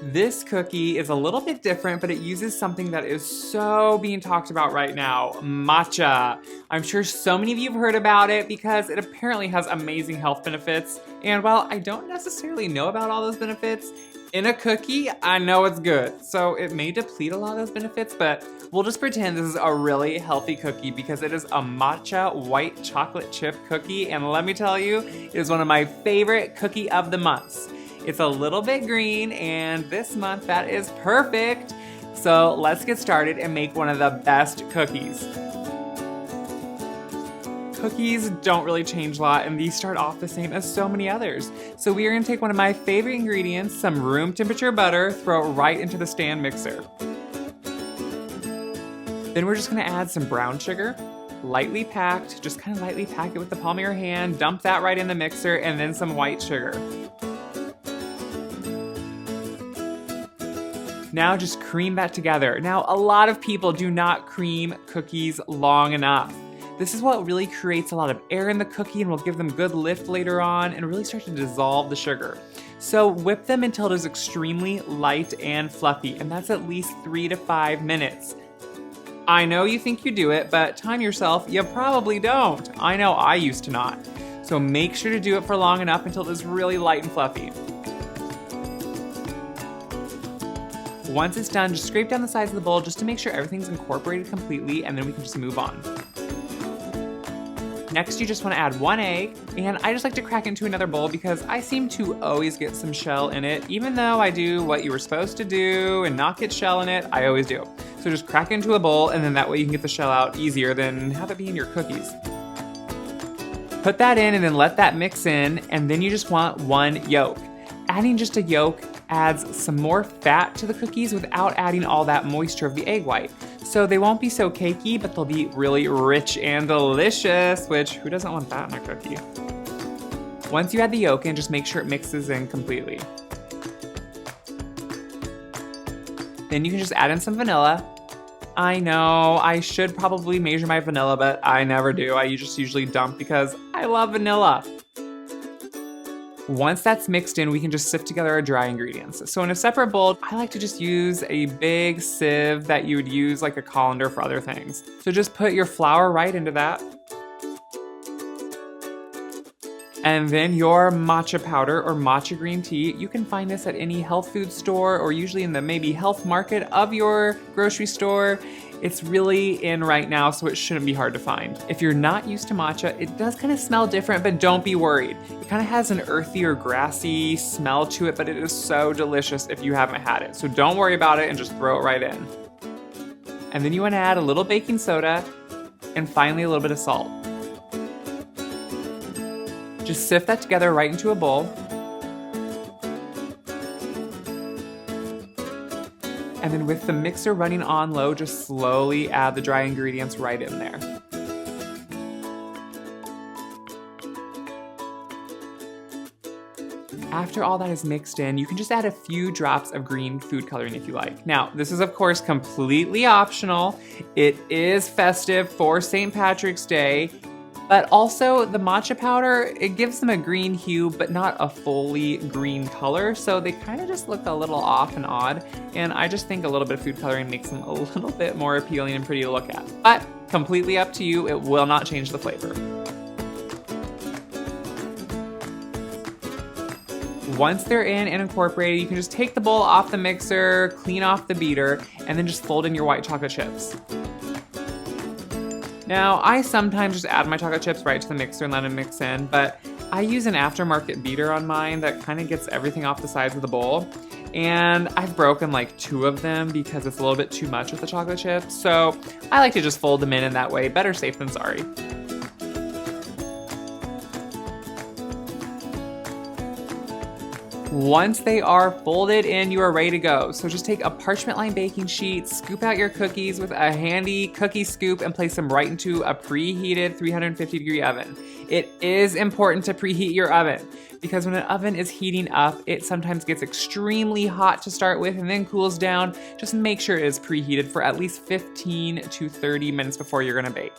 This cookie is a little bit different, but it uses something that is so being talked about right now, matcha. I'm sure so many of you have heard about it because it apparently has amazing health benefits. And while I don't necessarily know about all those benefits, in a cookie, I know it's good. So it may deplete a lot of those benefits, but we'll just pretend this is a really healthy cookie because it is a matcha white chocolate chip cookie. And let me tell you, it is one of my favorite cookie of the months. It's a little bit green, and this month that is perfect. So let's get started and make one of the best cookies. Cookies don't really change a lot, and these start off the same as so many others. So we are gonna take one of my favorite ingredients, some room temperature butter, throw it right into the stand mixer. Then we're just gonna add some brown sugar, lightly packed, just kind of lightly pack it with the palm of your hand, dump that right in the mixer, and then some white sugar. Now just cream that together. Now, a lot of people do not cream cookies long enough. This is what really creates a lot of air in the cookie and will give them good lift later on and really start to dissolve the sugar. So whip them until it is extremely light and fluffy, and that's at least 3 to 5 minutes. I know you think you do it, but time yourself, you probably don't. I know I used to not. So make sure to do it for long enough until it is really light and fluffy. Once it's done, just scrape down the sides of the bowl just to make sure everything's incorporated completely, and then we can just move on. Next, you just want to add 1 egg, and I just like to crack it into another bowl because I seem to always get some shell in it. Even though I do what you were supposed to do and not get shell in it, I always do. So just crack it into a bowl, and then that way you can get the shell out easier than have it be in your cookies. Put that in and then let that mix in, and then you just want 1 yolk. Adding just a yolk adds some more fat to the cookies without adding all that moisture of the egg white. So they won't be so cakey, but they'll be really rich and delicious, which who doesn't want that in a cookie? Once you add the yolk in, just make sure it mixes in completely. Then you can just add in some vanilla. I know I should probably measure my vanilla, but I never do. I just usually dump because I love vanilla. Once that's mixed in, we can just sift together our dry ingredients. So in a separate bowl, I like to just use a big sieve that you would use like a colander for other things. So just put your flour right into that. And then your matcha powder or matcha green tea. You can find this at any health food store or usually in the maybe health market of your grocery store. It's really in right now, so it shouldn't be hard to find. If you're not used to matcha, it does kind of smell different, but don't be worried. It kind of has an earthy or grassy smell to it, but it is so delicious if you haven't had it. So don't worry about it and just throw it right in. And then you want to add a little baking soda and finally a little bit of salt. Just sift that together right into a bowl. And then with the mixer running on low, just slowly add the dry ingredients right in there. After all that is mixed in, you can just add a few drops of green food coloring if you like. Now, this is of course completely optional. It is festive for St. Patrick's Day. But also the matcha powder, it gives them a green hue, but not a fully green color. So they kind of just look a little off and odd. And I just think a little bit of food coloring makes them a little bit more appealing and pretty to look at. But completely up to you, it will not change the flavor. Once they're in and incorporated, you can just take the bowl off the mixer, clean off the beater, and then just fold in your white chocolate chips. Now, I sometimes just add my chocolate chips right to the mixer and let them mix in, but I use an aftermarket beater on mine that kind of gets everything off the sides of the bowl. And I've broken like 2 of them because it's a little bit too much with the chocolate chips. So I like to just fold them in that way. Better safe than sorry. Once they are folded in, you are ready to go. So just take a parchment lined baking sheet, scoop out your cookies with a handy cookie scoop and place them right into a preheated 350-degree oven. It is important to preheat your oven because when an oven is heating up, it sometimes gets extremely hot to start with and then cools down. Just make sure it is preheated for at least 15 to 30 minutes before you're gonna bake.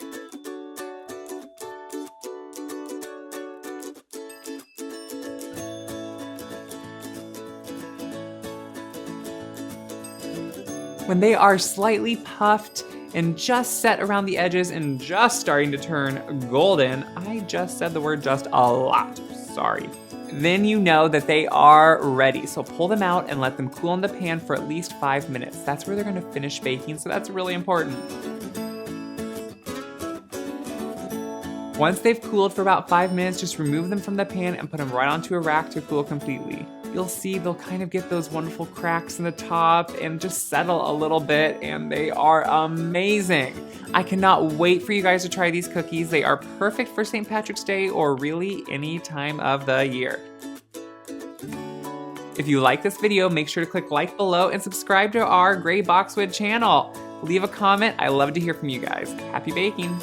When they are slightly puffed and just set around the edges and just starting to turn golden, I just said the word just a lot, sorry. Then you know that they are ready. So pull them out and let them cool in the pan for at least 5 minutes. That's where they're gonna finish baking, so that's really important. Once they've cooled for about 5 minutes, just remove them from the pan and put them right onto a rack to cool completely. You'll see they'll kind of get those wonderful cracks in the top and just settle a little bit, and they are amazing. I cannot wait for you guys to try these cookies. They are perfect for St. Patrick's Day or really any time of the year. If you like this video, make sure to click like below and subscribe to our Gray Boxwood channel. Leave a comment. I love to hear from you guys. Happy baking.